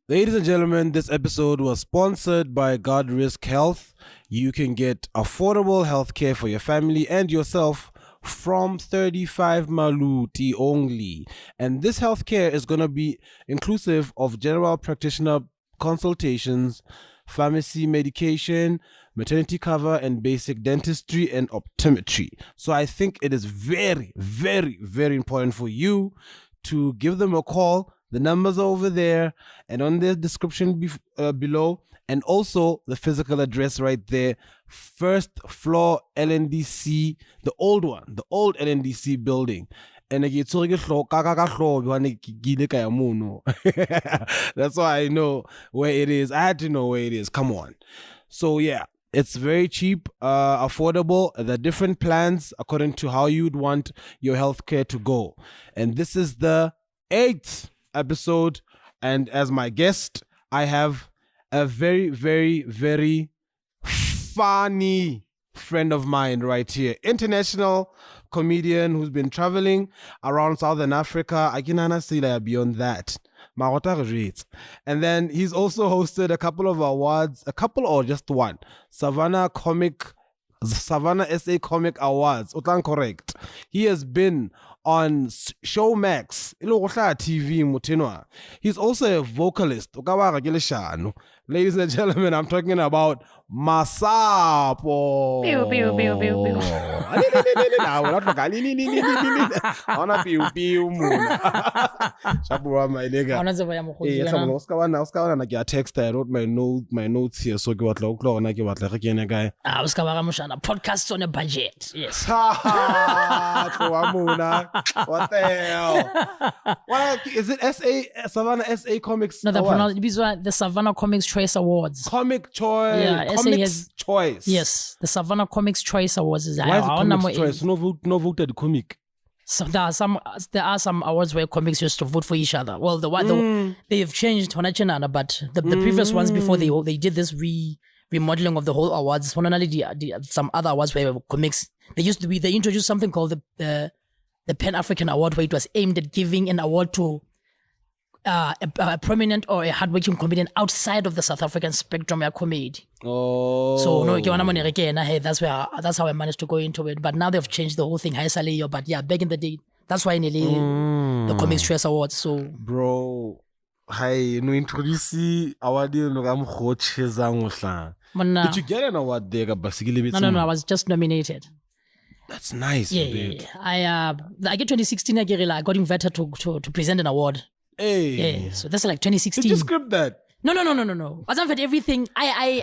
Ladies and gentlemen, this episode was sponsored by God Risk Health. You can get affordable healthcare for your family and yourself from 35 Maluti only. And this healthcare is going to be inclusive of general practitioner consultations, pharmacy medication, maternity cover, and basic dentistry and optometry. So I think it is very, very, very important for you to give them a call. The numbers are over there and on the description below, and also the physical address right there. First floor LNDC, the old one, the old LNDC building. And that's why I know where it is. I had to know where it is. Come on. So yeah, it's very cheap, affordable. The different plans according to how you'd want your healthcare to go. And this is the 8th episode, and as my guest I have a very, very, very funny friend of mine right here, international comedian who's been traveling around Southern Africa. I can say like beyond that. And then he's also hosted a couple of awards, a couple or just one, Savannah SA Comic Awards. Correct. He has been on Showmax, TV Mutinwa. He's also a vocalist. Ladies and gentlemen, I'm talking about Masapo. Pew, pew, pew, pew, pew. Text. I wrote my notes here. So Podcast on a budget. Yes. What the hell? What is it? Savannah SA Comics? No, these were the Savannah Comics Choice Awards. Comic Choice. Yeah, Comics Choice. Yes, the Savannah Comics Choice Awards is why is it Comics Choice? No voted comic. So there are some awards where comics used to vote for each other. Well, they've changed, but the previous ones before they did this remodeling of the whole awards. Some other awards where comics they introduced something called the Pan African Award, where it was aimed at giving an award to a prominent or a hardworking comedian outside of the South African spectrum of comedy. Oh. So no, that's how I managed to go into it. But now they've changed the whole thing. But yeah, back in the day, that's why the Comics Choice Awards. So bro, hi, no introduce award no gam Did you get an award there? No, I was just nominated. That's nice. Yeah. I get 2016. I got invited to present an award. Hey. Yeah, so that's like 2016. Did you script that? No. I was offered everything. Natural.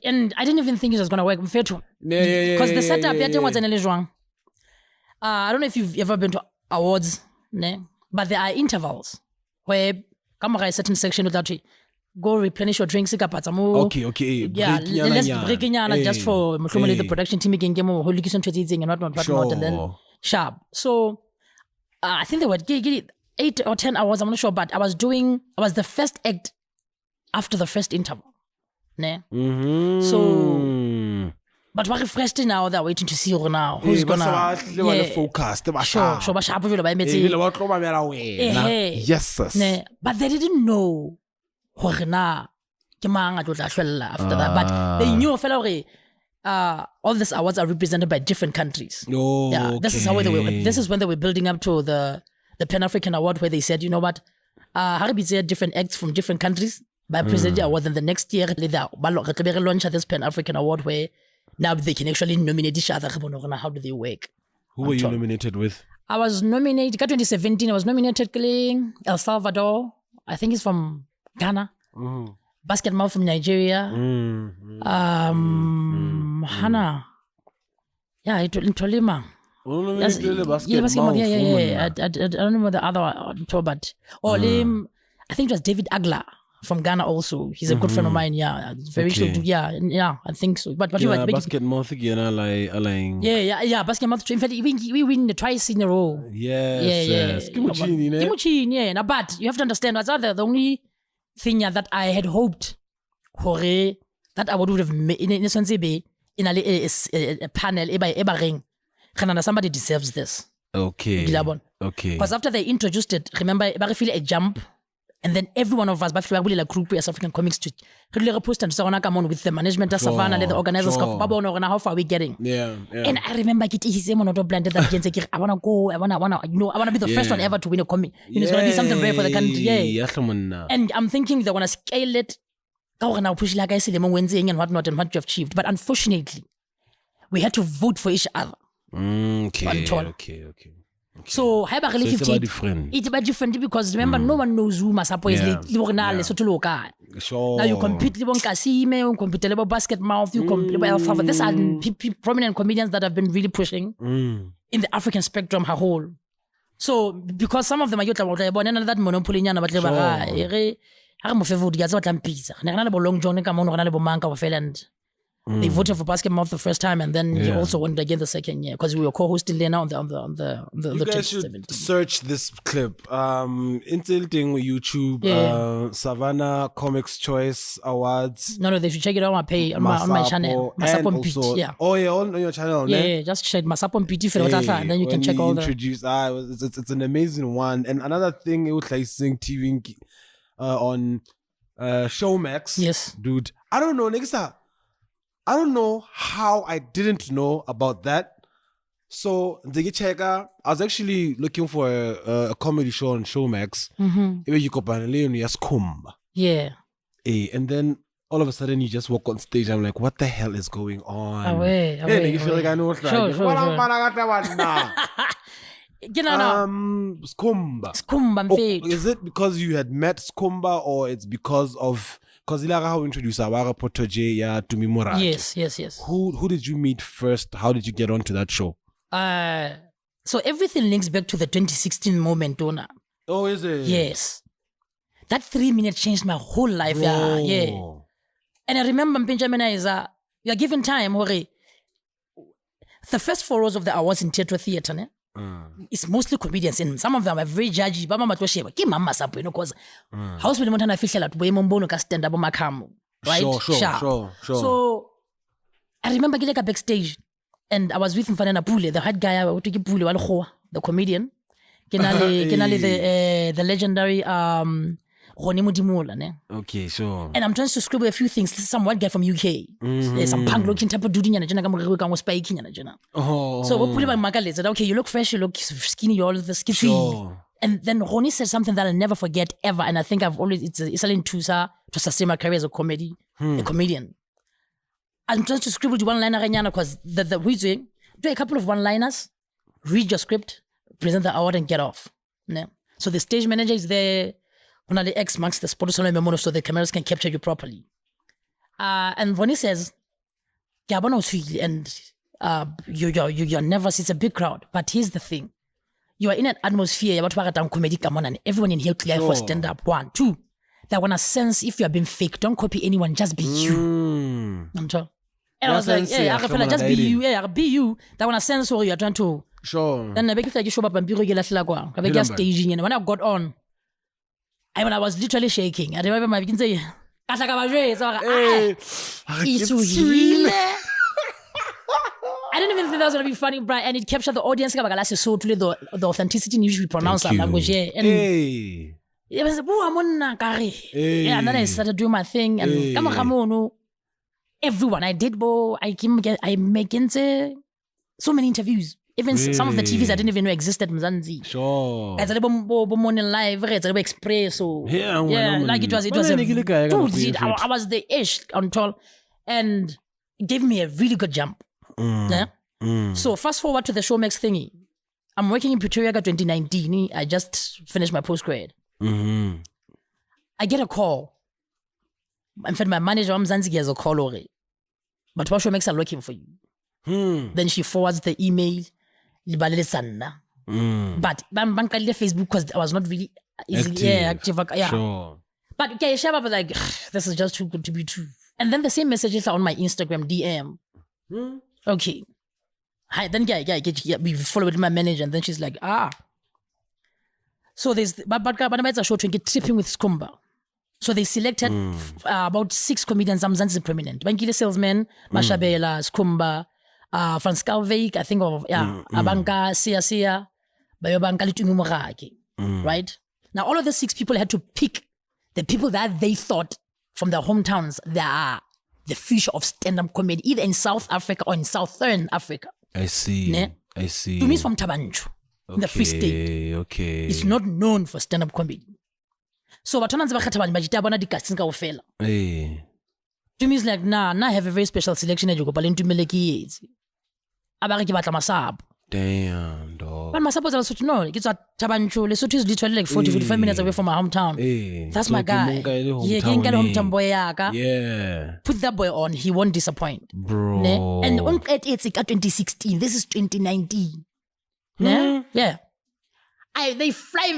And I didn't even think it was gonna work. Because the setup was an wrong. I don't know if you've ever been to awards, but there are intervals where come a certain section without go replenish your drinks. Okay. Yeah, let's break just for the production team again and whatnot, and then sharp. So I think they were 8 or 10 hours, I'm not sure, but I was the first act after the first interval. So, but we're refreshed now, they're waiting to see now who's gonna focus. Sure, yes. But they didn't know after that. But they knew all these awards are represented by different countries. Oh, yeah, okay. This is when they were building up to the Pan African Award, where they said, you know what, Haribitze different acts from different countries by presenting award. Then the next year they launch this Pan African Award, where now they can actually nominate each other. How do they work? Who were you nominated with? I was nominated 2017. I was nominated El Salvador. I think he's from Ghana. Basketball from Nigeria. Hannah. Yeah, in Tolima. I don't know the other one, but I think it was David Agla from Ghana also. He's a good friend of mine. Yeah, very sure. Yeah, I think so. But basketball yeah, basketball. In fact, we win the twice in a row. Yes. Yeah. But you have to understand, the only thing that I had hoped for that award would have made in a panel ring. Somebody deserves this. Okay. Because after they introduced it, remember, I feel a jump And then every one of us, but we like group South African comics to post and so on with the management of Savannah, the organizers, how far are we getting? Yeah. And I remember it is blended that I wanna go, I wanna be the first one ever to win a comic. It's gonna be something rare for the country. Yeah. And I'm thinking they're gonna scale it. Now push like I said, and whatnot and what you have achieved. But unfortunately, we had to vote for each other. Okay. So it's about different. It's about different because remember, no one knows who Masapo is. Lesotho local. Sure. Now you compete with Kasime, you compete with Basketmouth, you compete with Alpha. These are prominent comedians that have been really pushing in the African spectrum as a whole. So because some of them are born in that monopoly, they voted for Basketmouth the first time, and then he also won again the second year because we were co-hosting there now on the You guys should search this clip. Intilting with YouTube, Savannah Comics Choice Awards. No, they should check it out on my page, on my channel. And also, on your channel. Yeah, just check Masapo Mpiti and then you can check all the. It's an amazing one. And another thing, it was like seeing TV on Showmax. Yes, dude. I don't know, nigga. I don't know how I didn't know about that. So, I was actually looking for a comedy show on Showmax. Yeah. And then all of a sudden you just walk on stage. I'm like, what the hell is going on? Away, you feel like I know what's sure. Skumba. Is it because you had met Skumba or it's because of... Because how introduced our protege to me more. Yes. Who did you meet first? How did you get onto that show? So everything links back to the 2016 moment, Donna. Oh, is it? Yes. That 3 minutes changed my whole life. Yeah. And I remember Benjamin you're given time, the first 4 rows of the awards in theatre, ne? It's mostly comedians, and some of them are very judgy. But mama tosheba, ki mama sapo, because house with Montana official at way mombono ka stand up makamu, right? Sure. So I remember getting backstage, and I was with Mfanana Pule, the head guy, the comedian, the legendary Okay, sure. And I'm trying to scribble a few things. This is some white guy from UK. Some punk looking type of dude. So we put it by Magale said, okay, you look fresh, you look skinny, you're all the skinny. Sure. And then Ronnie said something that I'll never forget ever. And I think I've always, it's in Tusa to sustain my career as a comedian. I'm trying to scribble to one-liner because the reason, do a couple of one-liners, read your script, present the award and get off. Yeah. So the stage manager is there. One of the X marks the spot so the cameras can capture you properly. And when he says, and you're nervous, it's a big crowd. But here's the thing. You are in an atmosphere, and everyone in here clear for stand up. 1, 2. They want to sense if you are being fake. Don't copy anyone, just be you. And I was like, I feel like just be you. Be you. They want to sense what you're trying to. Sure. Then I show up and be staging. And when I got on, I was literally shaking. I remember my begin saying, I didn't even think that was going to be funny, Brian. And it captured the audience. So the authenticity in which we pronounce our language. And it was, and then I started doing my thing. And everyone, I did, I making so many interviews. Even some of the TVs I didn't even know existed. Sure. It's a little morning live, it's a little express. So like it was I was the ish on tall, and it gave me a really good jump. So fast forward to the Showmax thingy. I'm working in Pretoria 2019. I just finished my postgrad. I get a call. In fact, my manager Mzanzi has a call already. But what Showmax are looking for you. Then she forwards the email. But Facebook because I was not really active. Sure. But I was like, this is just too good to be true. And then the same messages are on my Instagram DM. Okay. Hi, then we followed my manager, and then she's like, So there's but it's a show to get tripping with Skumba. So they selected about 6 comedians. Zamzanzi prominent. Bankile Salesman, Mashabela, Skumba. Franz Calveik, I think of Abanka, Sia, Bayobanka Litumuraki. Right? Now all of the 6 people had to pick the people that they thought from their hometowns, they are the future of stand-up comedy, either in South Africa or in Southern Africa. I see. Ne? I see. To me, it's from Tabanchu, in the Free State. Okay. It's not known for stand-up comedy. So, but when Hey. to me, it's like, nah, I have a very special selection at Jogopal into Meleki. Abariki Batlamasab. Damn, dog. But Masab was also to know, it's at Tabanchu. Lesotho is literally like 45 minutes away from my hometown. Hey. That's my guy. Yeah, hometown boy. Yeah. Put that boy on, he won't disappoint. Bro. Ne? And on at 2016, this is 2019. Ne? Yeah. They fly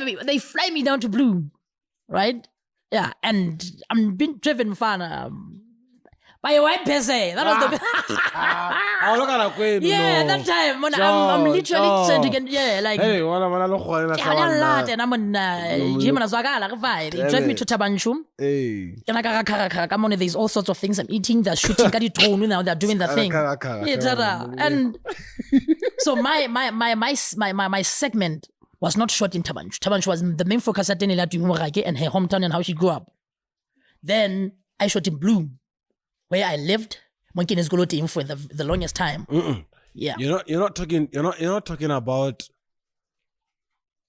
me down to Bloom. Right? Yeah. And I'm being driven fun by a white person. That was the look at that. yeah, that time when I'm literally sending yeah, like hey, and I'm on gym and they drive me to Tabanchu. Hey. Come on, there's all sorts of things I'm eating. They're shooting now they're doing the thing. And so my segment was not shot in Tabanchu. Tabanchu was the main focus at Denila and her hometown and how she grew up. Then I shot in Bloom, where I lived. Monkey is going to for the longest time. Yeah. You're not talking about.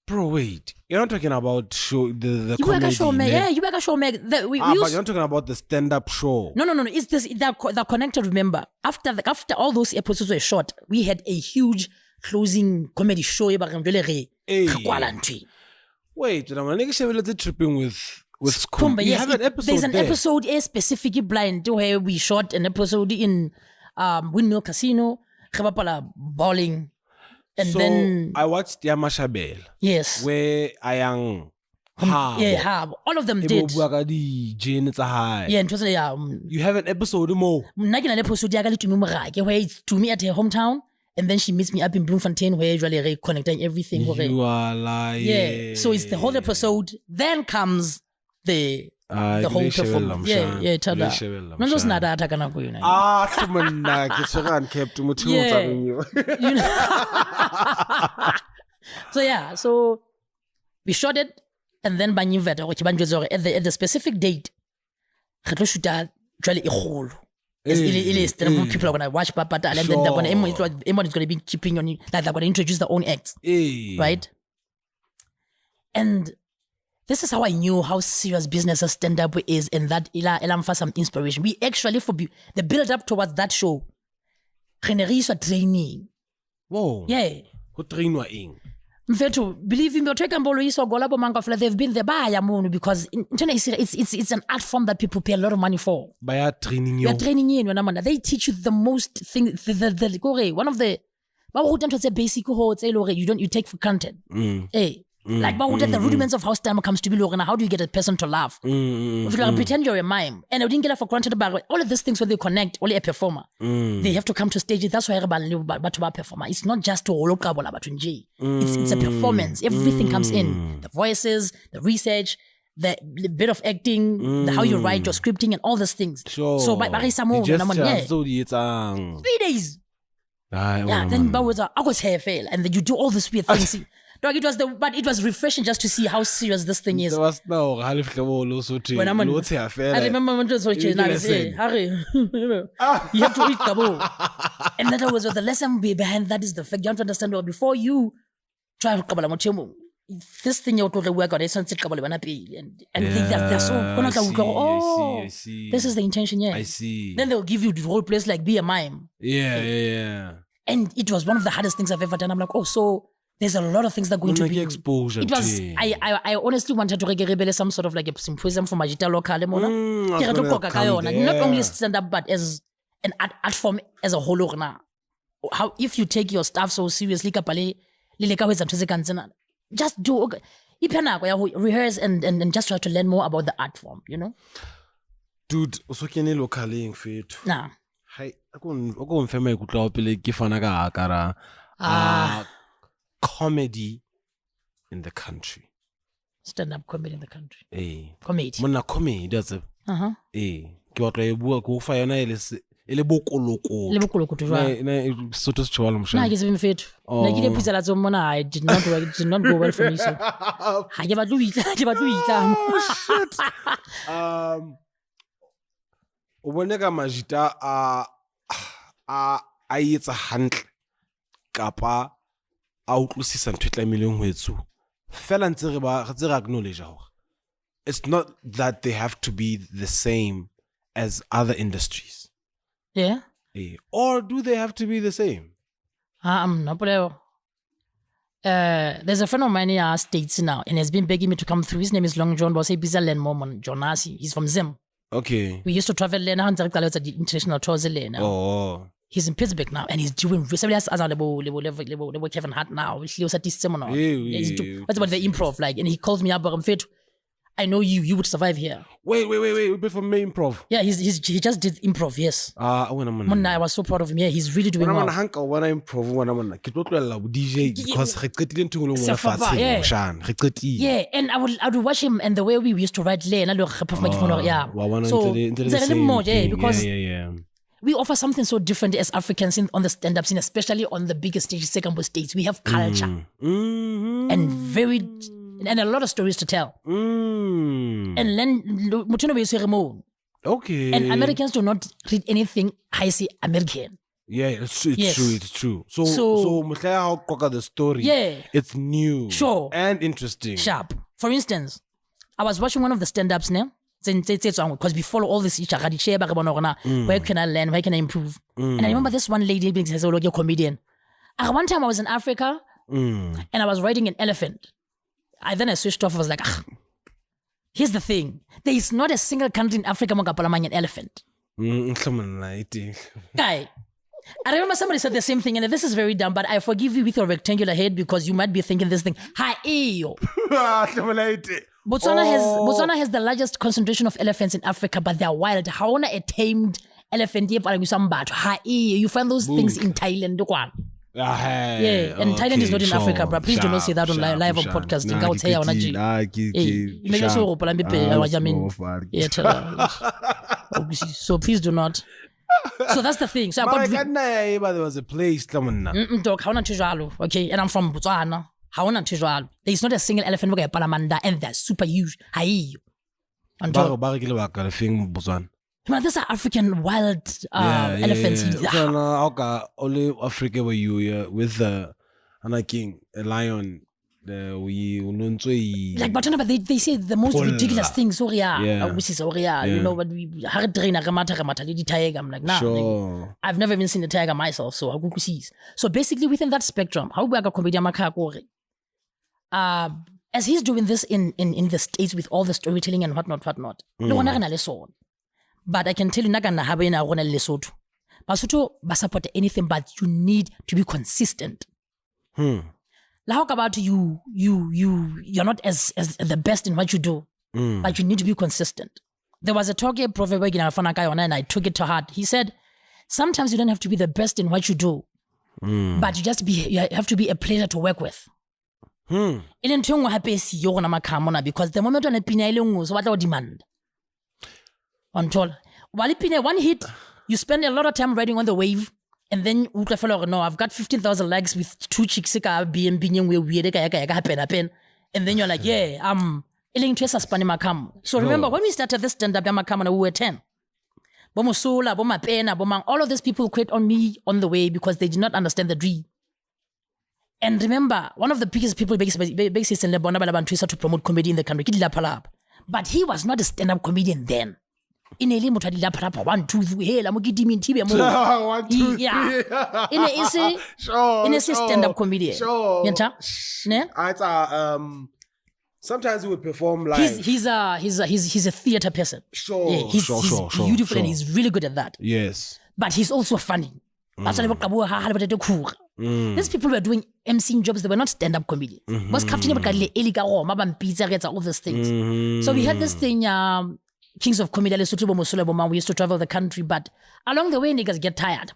Bro, wait. You're not talking about the you comedy. Show, yeah, you better show me. But you're not talking about the stand-up show. No. It's this. They're connected. Remember, after all those episodes were shot, we had a huge closing comedy show. Wait, I'm tripping with Skumba. Yes, have an episode there's an there. episode specifically blind where we shot an episode in Windmill Casino, bowling, and so then I watched Yamashabel. Yes, where I am. All of them did. Yeah, and it was you have an episode more. An episode where it's to me at her hometown. And then she meets me up in Bloemfontein where usually connecting everything. You are lying. Yeah. So it's the whole episode. Then comes the whole performance. Yeah, tada. No, just nada atakana ko yun. Tumana kitsogan kept So yeah, so we shot it and then at the specific date, people are gonna watch Papa and then they're gonna everyone is gonna be keeping on, like they're gonna introduce their own acts, right? And this is how I knew how serious business of stand-up is, and that ilam for some inspiration. We actually for the build up towards that show, training. Whoa. Yeah. Who train wa ing? Mfethu, believe me, they've been there by because it's an art form that people pay a lot of money for. By training you. They're training you, they teach you the most things. One of the basic you take for granted. Like the rudiments of how stand comes to be. How do you get a person to laugh? If you pretend you're a mime, and I didn't get it for granted about all of these things when they connect, only a performer. They have to come to stage. That's why everybody performer. It's not just to it's a performance. Everything comes in. The voices, the research, the bit of acting, how you write your scripting, and all these things. Sure. So by 3 days. Then I was hair fail, and then you do all these weird things. Dog, it was refreshing just to see how serious this thing is. There was no when I remember when it was Harry, you have to eat kabo. And that was the lesson behind that is the fact you have to understand before you try to this thing you totally work on, it's not and they're so I see. This is the intention, yeah. I see. Then they'll give you the whole place like be a mime. Yeah. And it was one of the hardest things I've ever done. I'm like, so there's a lot of things that are going to be exposure. It was I honestly wanted to rebel some sort of like a symposium for Magita local. Not only stand up but as an art form as a whole. How if you take your stuff so seriously, just do rehearse and just try to learn more about the art form, Dude, also can you localing fit? Nah. Hi, I go pele ke fana ka akara comedy in the country. Stand-up comedy in the country. Eh. Comedy. Mona comedy, that's it. Ke batla e bua go fa yona ele bokoloko. Le bokolokoto jwang. Sotho se tshwala mshana. Na ke se mfethu. Na ke le pizza la tsomona I did not go well for me so. Ha ke batlu itla. Oh shit. O bone ka majita a etsa hantle kapa a utlwisisa ntho e tlameileng ho etsu. Fela ntse re acknowledge hore it's not that they have to be the same as other industries. Yeah. Or do they have to be the same? No problem. There's a friend of mine in our States now and has been begging me to come through. His name is Long John, but say Bizarre Momon Jonasi. He's from Zim. Okay. We used to travel there now at the international tours now. Oh. He's in Pittsburgh now and he's doing recently as level Kevin Hart now. He was at this seminar. What's about the improv like? And he calls me up, but I'm fit. I know you would survive here. Wait. Before me improv. Yeah, he just did improv, yes. When I was so proud of him. Yeah, he's really doing well. When I improv, when I'm ke tlo DJ because re qetile ntho ngwe ngwe fatshe shana re qetile. Yeah, and I would watch him and the way we used to write le na le re perform yeah. So because we offer something so different as Africans on the stand-up scene, especially on the biggest stage, second states. We have culture and a lot of stories to tell. And then, okay. And Americans do not read anything I say American. Yeah, it's true. So the story. Yeah. It's new. Sure. And interesting. Sharp. For instance, I was watching one of the stand-ups now. Because we follow all this where can I learn, where can I improve? And I remember this one lady being a comedian. One time I was in Africa and I was riding an elephant. I switched off. I was like, here's the thing. There is not a single country in Africa where an elephant. Guy, I remember somebody said the same thing, and this is very dumb, but I forgive you with your rectangular head because you might be thinking this thing. Botswana has the largest concentration of elephants in Africa, but they are wild. How a tamed elephant? You find those things in Thailand. And Thailand is not in Africa, but please do not say that on live on podcasting. So please do not. So that's the thing. So but there was a place. Okay, and I'm from Botswana. There is not a single elephant in Palamanda, and they're super huge. These are African wild elephants. Only Africa where you with a lion. Like but they say the most ridiculous things. Which is you know, but we hard train a tiger. I'm like, nah, sure. I've never even seen a tiger myself, so how see. So basically within that spectrum, how we are comedian as he's doing this in the States with all the storytelling and whatnot. But I can tell you Nagana have in Lesotho. Lesotho support anything, but you need to be consistent. How about you're not as the best in what you do, but you need to be consistent. There was a talk here, Prophet and I took it to heart. He said, sometimes you don't have to be the best in what you do, but you have to be a pleasure to work with. Because the moment on a pinelung so what demand. Until one hit, you spend a lot of time riding on the wave. And then I've got 15,000 likes with 2 chicks and then you're like, yeah, so remember when we started this stand-up, we were 10. All of these people quit on me on the way because they did not understand the dream. And remember, one of the biggest people based in Lebanon to promote comedy in the country, but he was not a stand-up comedian then. In a limit, 1, 2, 3, 1, 2, 3. In a stand-up comedian. Sure. Sometimes he would perform live. He's a theater person. Sure. Yeah, he's beautiful and he's really good at that. Yes. But he's also funny. These people were doing MCing jobs, they were not stand-up comedians. All these things. So we had this thing, Kings of Comedy, we used to travel the country, but along the way, niggas get tired.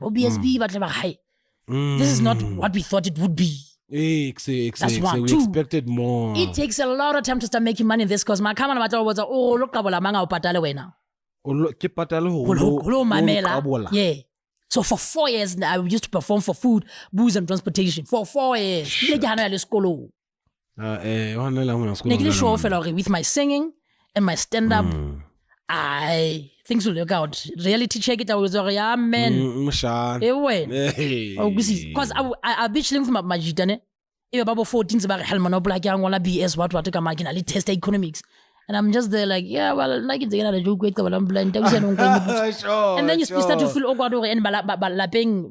This is not what we thought it would be. That's one. We expected more. It takes a lot of time to start making money in this because my camera was look now. Ke patale ho Hello, mamela. Yeah. So for 4 years, I used to perform for food, booze, and transportation. For 4 years. Ne ke hana le sekolo. Ne ke le show fela hore with my singing and my stand-up, things will work out. Reality check it, I was like, yeah, man. Because I'll be chilling with my jitane. If about 14 about Helman up like I want to BS what ka magina test economics. And I'm just there like, yeah, well, like it's a joke with I'm blind. And then you start to feel awkward and but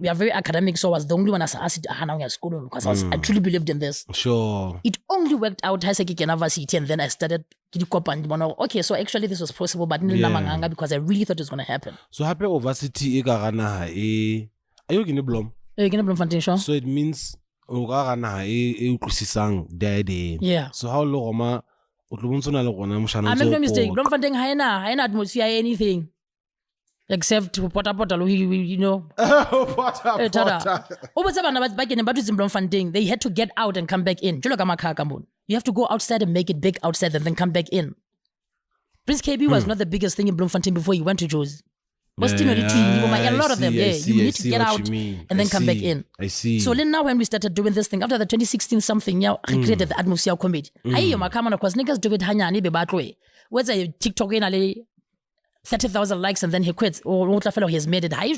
we are very academic, so I was the only one as asked at school because I truly believed in this. Sure. It only worked out as a university, and then I started okay, so actually this was possible, but because I really thought it was gonna happen. So happy university are you gonna blom? So it means yeah. So how long I make no mistake. Bloemfontein haina atmosphere anything except pota you know. They had to get out and come back in. You have to go outside and make it big outside and then come back in. Prince KB was not the biggest thing in Bloemfontein before he went to Joe's. A lot of them, you need to get out and then come back in. I see. So then now when we started doing this thing, after the 2016 something, I created the atmosphere comedy. Because niggas do it hanya be bad way. Where's a TikTok in 30,000 likes and then he quits. Or what fellow he has made it high.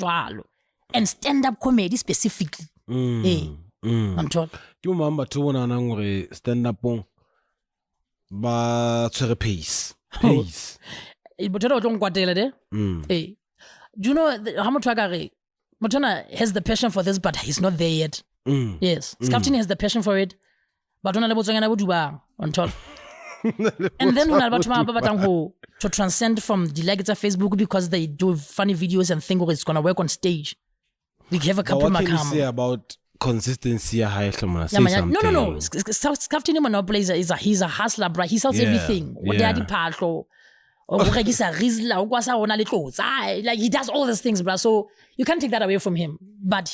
And stand-up comedy specifically. I'm told. You remember to one stand-up ba tswere pace. Do you know how much Motona has the passion for this, but he's not there yet. Yes. Skaftin has the passion for it, but on top. And then to transcend from the legacy of Facebook because they do funny videos and think it's gonna work on stage. We have a couple of what can you say about consistency? No. Skaftin monopolies he's a hustler, bro. He sells everything. Like he does all these things, bro. So you can't take that away from him. But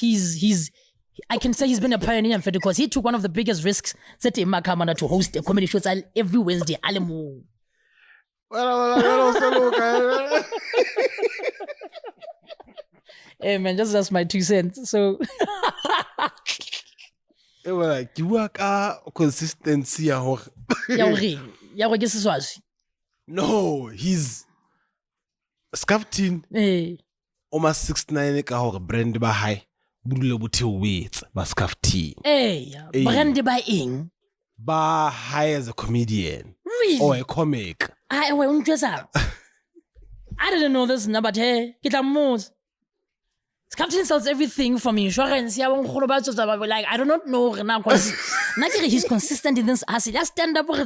I can say he's been a pioneer because he took one of the biggest risks to host a comedy show every Wednesday. Hey man, that's my 2 cents. So like you work consistency. No, he's Skaftin. Almost 6'9" ka hore brand ba high. Budule bothe weights ba Skaftin. Brand ba eng? Ba high as a comedian. Really? Or a comic. I didn't know this, but hey, get a mood. Skaftin sells everything from insurance. Like I do not know now because he's consistent in this. As he just stand up no.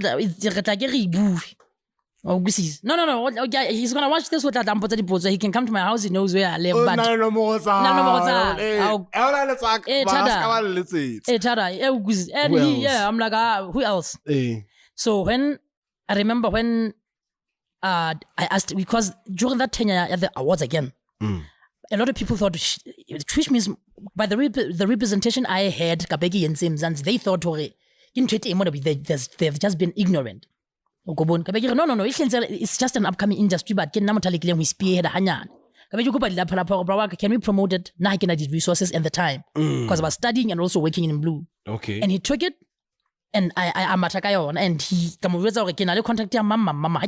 He's gonna watch this with that so he can come to my house. He knows where I live. I'm like, who else? So when I remember when I asked, because during that tenure at the awards again, a lot of people thought, which means by the representation I had, Kabeki and Simzans, they thought, they've just been ignorant. No, it's just an upcoming industry, but can we spearhead can we promote it? Nah, can I did resources and the time because I was studying and also working in Blue. Okay. And he took it, and I'm and he contact mama.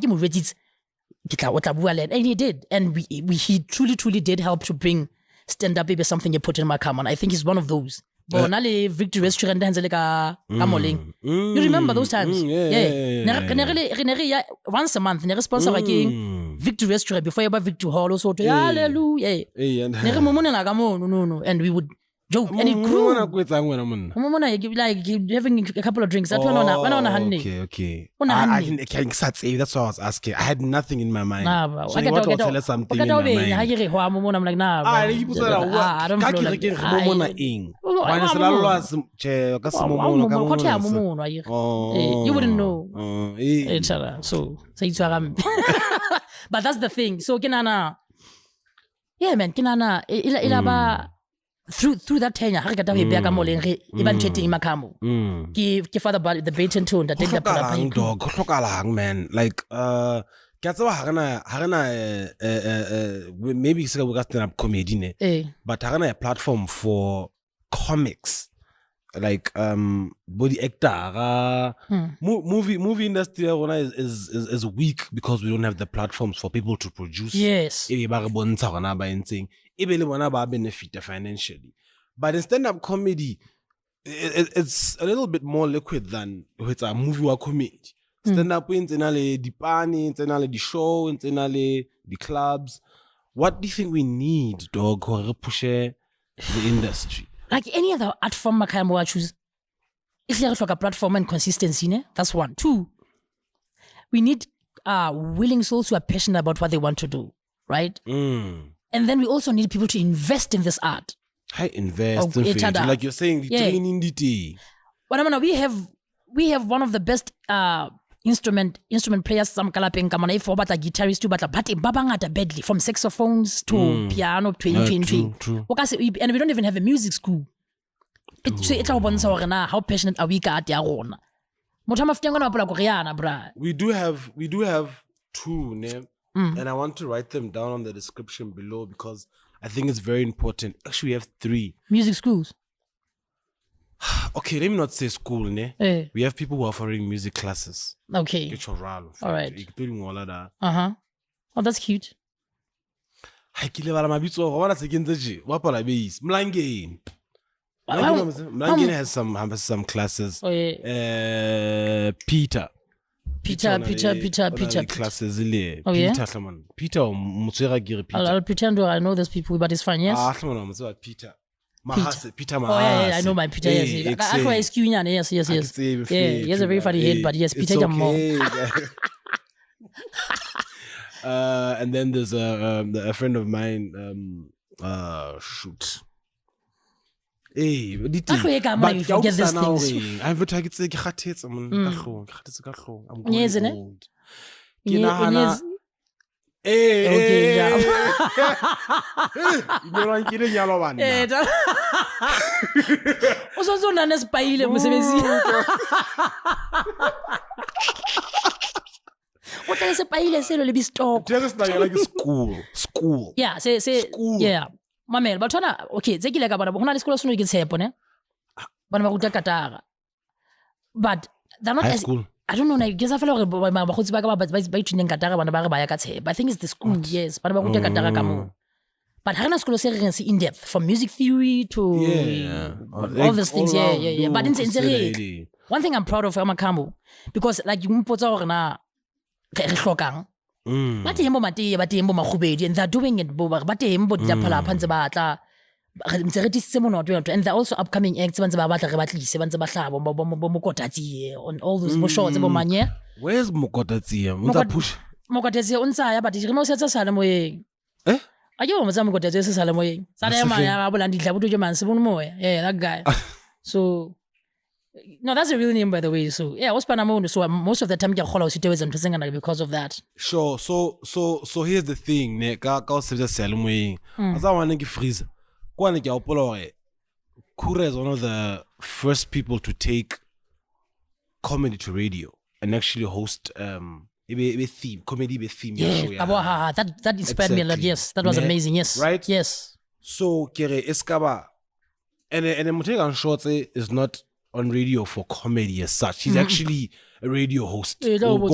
And he did, and he truly did help to bring stand up. Maybe something you put in my comment. I think he's one of those. Victory Restaurant you remember those times? Once a month, never sponsor Victory Restaurant before you buy Victory Hall or so. Hallelujah. And we would joke, and it grew. Like having a couple of drinks. Okay. That's what I was asking. I had nothing in my mind. Nah, bro. So you want to tell us something in my mind. I'm like, nah, bro. I don't feel like you wouldn't know. So but that's the thing. So Kinana, yeah, man, Kinana, ilaba. Through that tenure, even chatting Makamo. Give father the bait and tune that take the dog, man. Like maybe it's a stand-up comedy, but a platform for comics. Like body actor movie industry is weak because we don't have the platforms for people to produce. Yes. Benefit financially. But in stand-up comedy, it's a little bit more liquid than it's a movie or comedy. Stand-up in the party, in the show, in the clubs. What do you think we need, dog, to push the industry? Like any other art form, I choose. If you have like a platform and consistency, ne? That's one. Two, we need willing souls who are passionate about what they want to do, right? And then we also need people to invest in this art. I invest in it. Like you're saying, the training detail. But we have one of the best instrument players. Some kalapeng kamana for but a guitarist too, but babangata badly from saxophones to piano to True. And we don't even have a music school. It's how passionate are we at Yarona? We do have two, ne? And I want to write them down on the description below because I think it's very important. Actually, we have 3 music schools. Okay, let me not say school, ne? We have people who are offering music classes. Okay. All right. Oh, that's cute. Mlangeni has some classes. Oh, yeah. Peter classes. Oh, yeah? Peter. I'll pretend I know those people, but it's fine, yes? Peter. Peter Mahase. Oh, yeah, I know my Peter, yes. Yes. Yeah, he has a very funny head, but yes, Peter Jammo. And then there's a friend of mine, shoot. Hey, but you forget these things. I'm going to get I'm old. What is a pile? Say le stock. Like school. Yeah, say school. Yeah. Mamel, but okay, ze like about hona le school sono ke tshepo ne. Bana ba ruta katara. But they're not as school. I don't know, I guess I feel like ba khotsi ba ka ba training katara bana ba re ba ya ka tshepo. I think it's the school, yes. Bana ba ruta katara ka mo. But hana school se re in depth from music theory to all these things. Yeah. But in one thing I'm proud of Amakambo because like you mpotsa hore na re hlokang. And they're doing it, and they're also upcoming acts on all those shows. Where's Mokotazi? Mokotazi unsaya, but you know, says a Salamoy. I know some Mokotazi Salamoy. Yeah, that guy. So. No, that's a real name, by the way. So yeah, what's Panama? So most of the time, you're hollow situation because of that. Sure. So here's the thing. Ne, ka se Salomwe. As I want to freeze. Kwane ke opolo. Kura is one of the first people to take comedy to radio and actually host comedy theme. Yeah. That inspired me a lot. Yes, that was amazing. Yes. Right. Yes. So kere eskaba, and Mutega Shorts is not on radio for comedy as such. He's actually a radio host. He's a very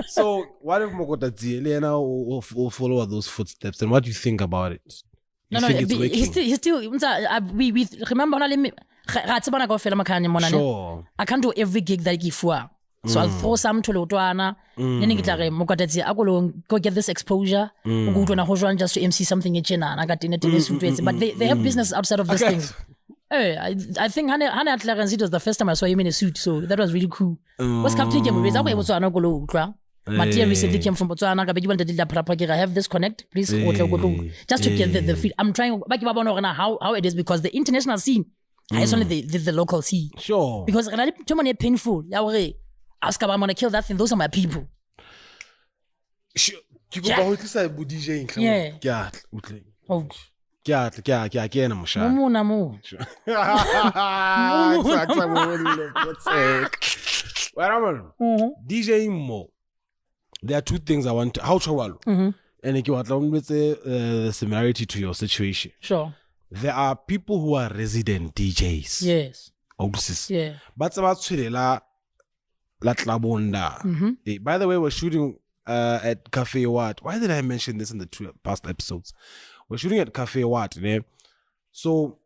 So what if Mokotazi Elena will follow those footsteps, and what do you think about it? He's still we remember sure. I can't do every gig that I give for. So I'll throw some to Lotwana, go get this exposure, go to just to MC something in China. I got in it, but they have business outside of these things. I think Hannah Atlaranzit was the first time I saw him in a suit, so that was really cool. What's happening? Mattia recently came from Botswana. I have this connect, please. Just to get the feel. I'm trying how it is because the international scene is only the local scene. Sure. Because too many painful. I'm gonna kill that thing. Those are my people. Yeah. Oh. ke ena moshana. Mumuna mu. DJing more. There are two things I want to how chawalo. And if you want the similarity to your situation. Sure. There are people who are resident DJs. Yes. Yeah. But about la tlabonda. By the way, we're shooting at Cafe Wat. Why did I mention this in the two past episodes? We're shooting at Cafe Wat, ne? So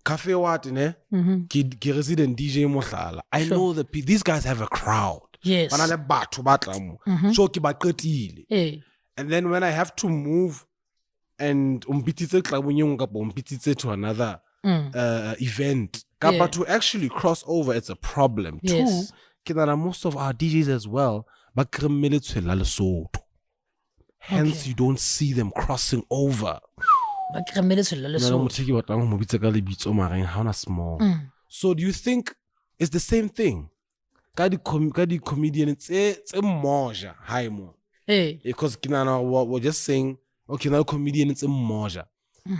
Cafe Wat, ne? Ki resident DJ mohlala. I know these guys have a crowd. Yes. So and then when I have to move and to another event, to actually cross over, it's a problem. Yes. Two, most of our DJs as well, hence you don't see them crossing over. So do you think it's the same thing? Kadi comedian, it's a moja, high more. Because we're just saying, okay, now comedian, it's a moja.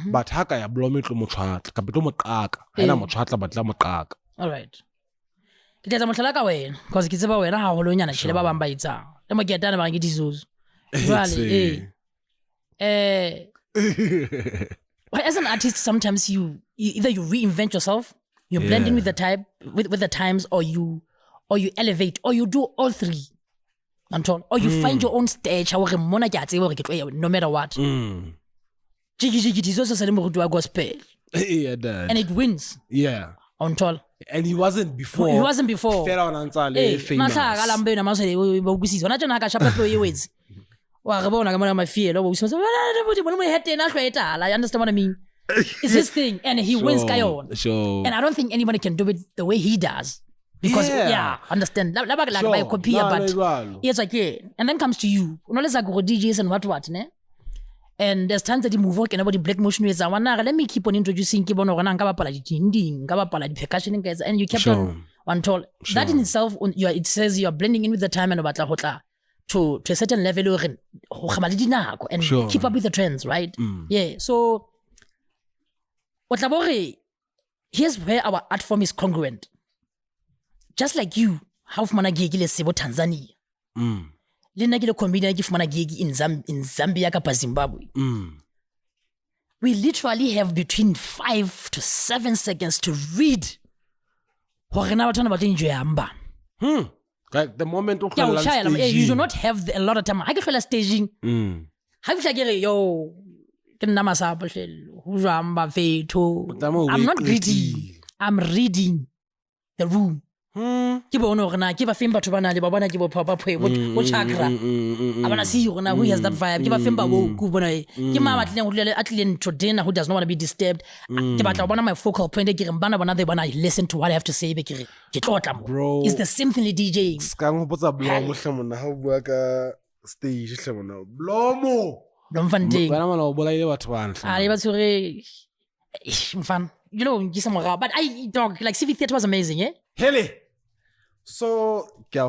But haka ya blow me to muchat, kapito mukaka, hena muchatla batla mukaka. All right. Because I'm like away, because it's about when I have Holonia and Chilaba Bambaita. Let me get done about Gitizos. Really, as an artist, sometimes you either you reinvent yourself, you blend in with the type with the times, or you elevate, or you do all three. Or you find your own stage, no matter what. Gospel. And it wins. Yeah. And he wasn't before. Famous. I understand what I mean. It's his thing, and he wins Kayon. Sure. And I don't think anybody can do it the way he does. Because understand. But it's like and then comes to you. DJs and what ne? And there's times that you move work and about the black motion is let me keep on introducing percussion guys, and you kept on told. That in itself it says you're blending in with the time and about to a certain level and keep up with the trends, right? Yeah. So here's where our art form is congruent. Just like you, how mana gigi le sebo Tanzania. Lena gile comedian give mana gigi in Zambia kapa Zimbabwe. We literally have between 5 to 7 seconds to read. Like the moment you do not have a lot of time. I get staging. How should I get yo? I'm not reading. I'm reading the room. Keep on keep a fimba to banana, babana, give a papa pay, what chakra. I want to see you now who has that vibe. Give a fimba, Kubana, give my athlete to dinner who does not want to be disturbed. Give out one of my focal point, give him banana when I listen to what I have to say. Bro, it's the same thing DJing. Scam puts a blow how work stage. Blomo. Don't fun dig. I was fun. You know, but I dog like Civic Theatre was amazing, eh? Hele. So, there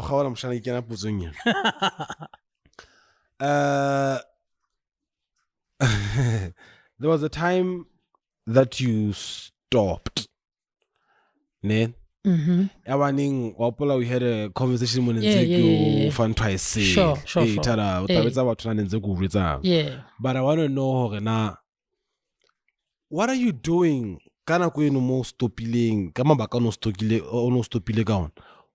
was a time that you stopped. Ne? We had a conversation with Fan twice. Sure. Yeah. But I want to know, what are you doing? Kana ko no mo stopiling kama baka no stopile gaon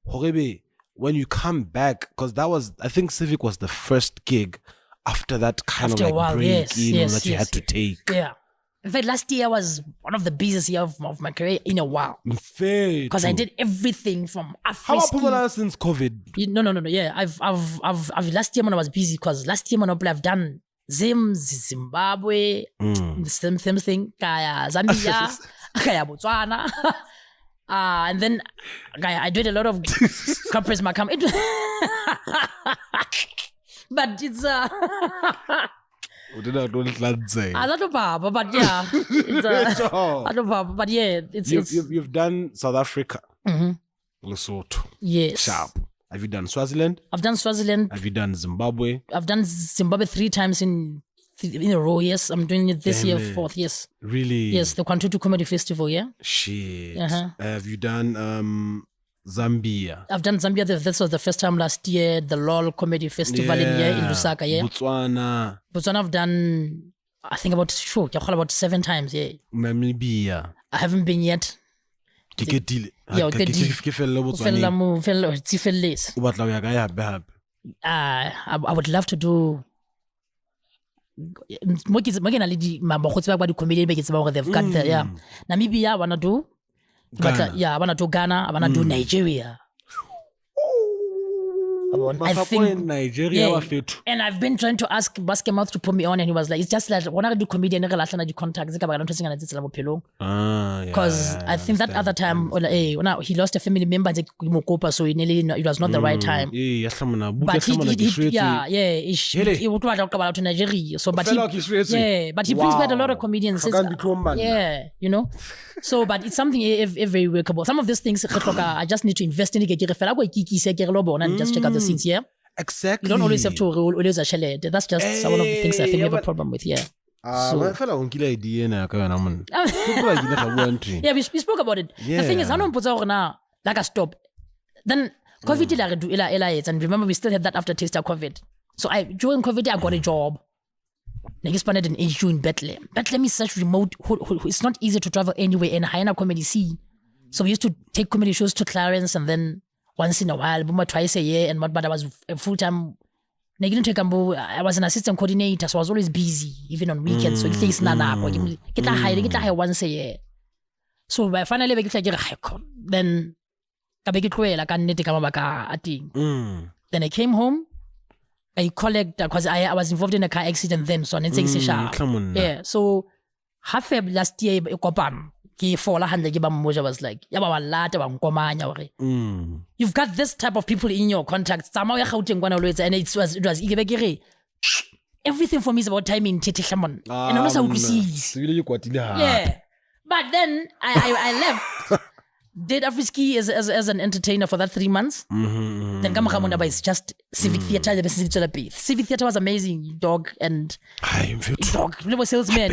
horebe when you come back, because that was, I think Civic was the first gig after that kind of like break that you had to take. Yeah, in fact last year was one of the busiest years of my career in a while, because I did everything from How popular since COVID? No, yeah, I've last year when I was busy, because last year when I've done Zimbabwe, the same thing, Kaya Zambia, Kaya Botswana, and then I did a lot of corporate macam. But it's I don't say. I don't know, but yeah, it's I don't know, but yeah, you've done South Africa, Lesotho, yes, sharp. Have you done Swaziland? I've done Swaziland. Have you done Zimbabwe? I've done Zimbabwe 3 times in in a row. Yes, I'm doing it this year, 4th. Yes. Really? Yes, the Kwantutu Comedy Festival. Yeah. Shit. Have you done Zambia? I've done Zambia. This was the first time last year. The LOL Comedy Festival in Lusaka. Yeah. Botswana. I've done, I think about 7 times. Yeah. Namibia. I haven't been yet. I would love to do. They've got the, Namibia, I wanna do. But I wanna do Ghana, I wanna do Nigeria. I think Nigeria, and I've been trying to ask Basketmouth to put me on, and he was like, it's just that when I do comedian, I do contacts. Because I think that other time, when he lost a family member, so it was not the right time. But he would talk about Nigeria. So, but he brings back a lot of comedians. Yeah, you know. So, but it's something very workable. Some of these things, I just need to invest in it. And just check out the scenes, yeah? Exactly. You don't always have to always a chalet. That's just one of the things I think we have a problem with, yeah. Yeah, we spoke about it. The thing is, I don't put like a stop. Then COVID, and remember, we still had that aftertaste of COVID. So during COVID, I got a job. I expanded an HQ in Bethlehem. Bethlehem is such remote. It's not easy to travel anywhere in high comedy scene. So we used to take comedy shows to Clarence, and then once in a while, twice a year, but I was a full-time. I was an assistant coordinator, so I was always busy, even on weekends. So it takes get high once a year. So I finally get then then I came home. I collect because I was involved in a car accident then, so I need to take a yeah. So half last year, was like, you've got this type of people in your contacts. And it was everything for me is about timing. And also yeah. But then I left. Did Afriski as an entertainer for that 3 months. Then Kamakamondaba is just Civic Theatre. Civic Theatre was amazing, dog, and dog, little salesman.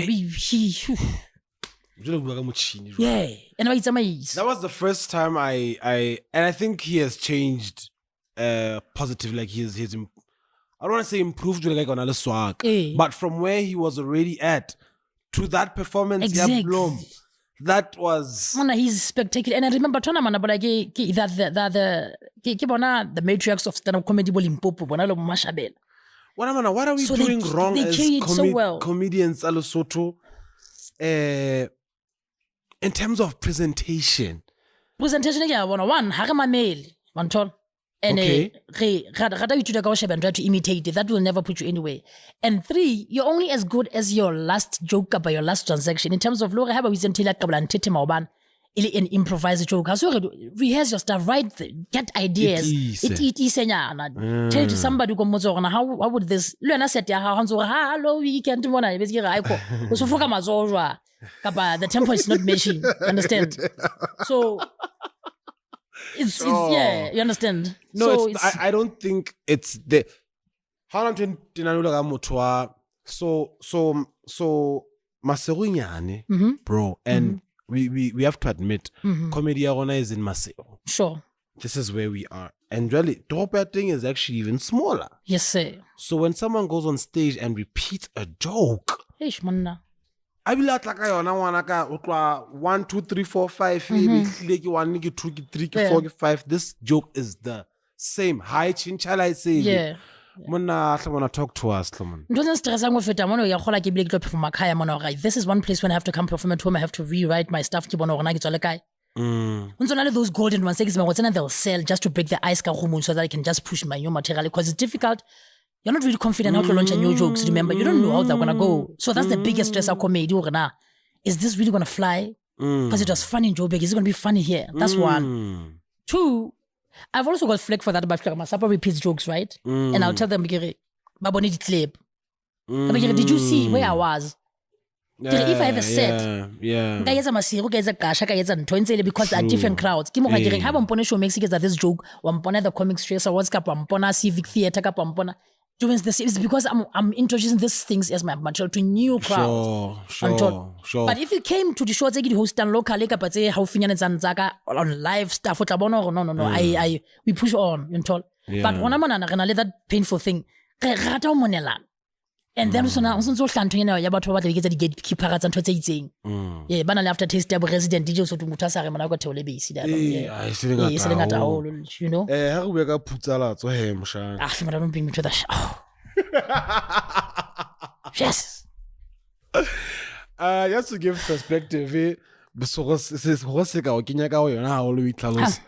Yeah, and it's amazing. That was the first time and I think he has changed positive. Like he's I don't want to say improved like on swag, but from where he was already at to that performance, exactly. That was he's spectacular. And I remember the matriarchs of stand-up comedy what are we doing wrong as comedians at Lesotho? In terms of presentation, yeah, 101, and try to imitate it. That will never put you anywhere. And 3, you're only as good as your last joke about your last transaction. In terms of and improvise a joke. So rehearse your stuff, write, get ideas. Tell to somebody how would this hello weekend the tempo is not matching. Understand? So it's yeah, you understand? No, so I don't think it's the so Maserunyane, bro, and we have to admit, comedy is in Maseo. Sure. This is where we are. And really, top thing is actually even smaller. Yes, sir. So when someone goes on stage and repeats a joke, I will like 1, 2, 3, 4, 5, maybe 1, 2, 3, 4, 5. This joke is the same. Hi, Chinchala, I say. Yeah. Wanna talk to us, Clement. This is one place when I have to come perform at home. I have to rewrite my stuff. Those golden ones, they'll sell just to break the ice so that I can just push my new material because it's difficult. You're not really confident how to launch a new jokes. Remember, you don't know how they're gonna go. So that's the biggest stress of comedy. Is this really gonna fly? Because it was funny in Joburg. Is it gonna be funny here? That's 1. 2, I've also got flack for that. But Masapa repeats jokes, right? And I'll tell them, Baboni clip. Did you see where I was? If I have a set, because there are different crowds. Have show Mexico that this joke, the comic stress awards, Civic Theatre, doing this. It's because I'm introducing these things as my material to new crowds. Sure. But if you came to the show, take it host and local, but say how on live stuff, no. We push on, you know. But when I'm on that painful thing, and then so now, so something about what they get the gatekeeper and what they saying. Yeah, but after taste the resident DJ so to Mutasari Manago to Lebisi. I sitting at all, you know. How we got put a lot to him, Shan. I don't bring me to the show. Yes. Just to give perspective, because this is Hosika or Kinyaka, you know how we close.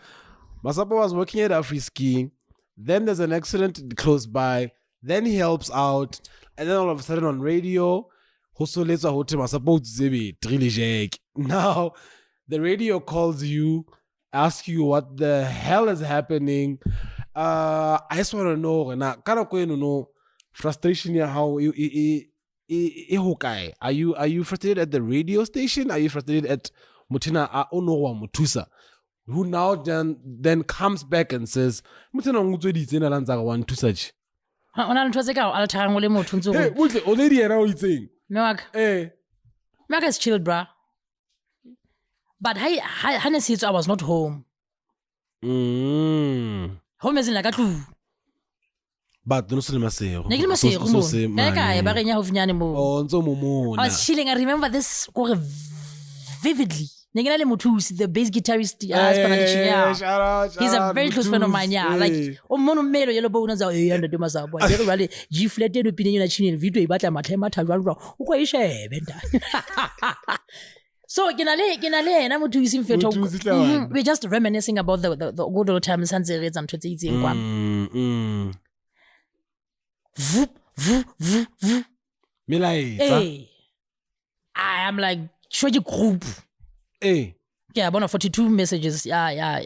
Masapo was working at Afriski. Then there's an accident close by. Then he helps out. And then all of a sudden on radio, now the radio calls you, asks you what the hell is happening. I just want to know, and I kind of want to know frustration here. How are you frustrated at the radio station? Are you frustrated at Mutina Onowa Mutusa, who now then comes back and says, Mutina Mutudi Zena one to such. Hey, what's the already around saying? Milk is chilled, bruh. But I was not home. Home is in like a clue. But no cinema say. I was chilling. I remember this vividly. The bass guitarist, he's a very close friend of mine. Yeah, like mono mero yellow bones are under the Masa. Generally, G flatted opinion in video about a mathemata. So, and I'm to using we're just reminiscing about the good old times and the and hey, I am like show group. Hey. Yeah, 42 messages. Yeah.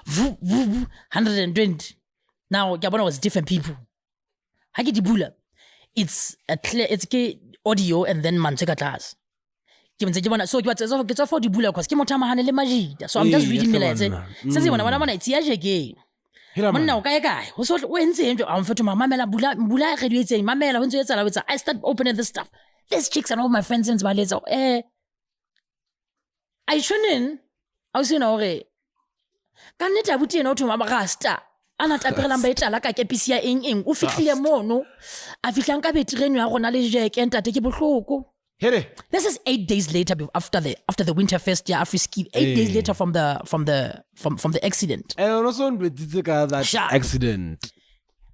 120. Now, Gabon was different people. Hagidibula. It's audio and then Manchega class. So it's for the bula because so I'm just reading me like say, since when I it's again. Now, guy, who's what Wednesday? I'm for my mamela bula graduating. Mamela, when I start opening this stuff. These chicks and all my friends and my later. I shouldn't. I was okay. Can it have been to Mama Rasta? Anat Apelambeta like a PCA in Ufiklia Mono. I feel like I train you on a leisure and take a book. This is 8 days later after the winter fest. Yeah, Afriski. 8 days later from the accident. And also that accident.